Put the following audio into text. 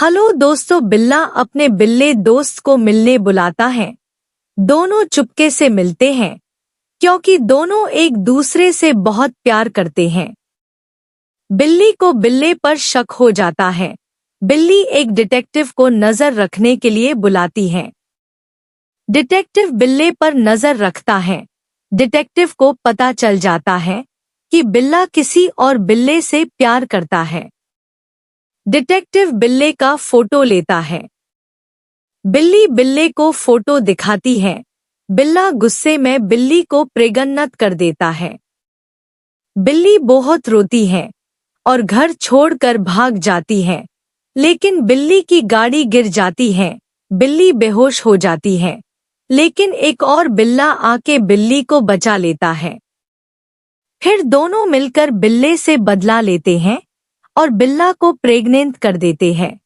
Hello दोस्तों, बिल्ला अपने बिल्ले दोस्त को मिलने बुलाता है। दोनों चुपके से मिलते हैं क्योंकि दोनों एक दूसरे से बहुत प्यार करते हैं। बिल्ली को बिल्ले पर शक हो जाता है। बिल्ली एक डिटेक्टिव को नजर रखने के लिए बुलाती है। डिटेक्टिव बिल्ले पर नजर रखता है। डिटेक्टिव को पता चल जाता है कि बिल्ला किसी और बिल्ले से प्यार करता है। डिटेक्टिव बिल्ले का फोटो लेता है। बिल्ली बिल्ले को फोटो दिखाती है। बिल्ला गुस्से में बिल्ली को प्रेगन्नत कर देता है। बिल्ली बहुत रोती है और घर छोड़कर भाग जाती है, लेकिन बिल्ली की गाड़ी गिर जाती है। बिल्ली बेहोश हो जाती है, लेकिन एक और बिल्ला आके बिल्ली को बचा लेता है। फिर दोनों मिलकर बिल्ले से बदला लेते हैं और बिल्ला को प्रेग्नेंट कर देते हैं।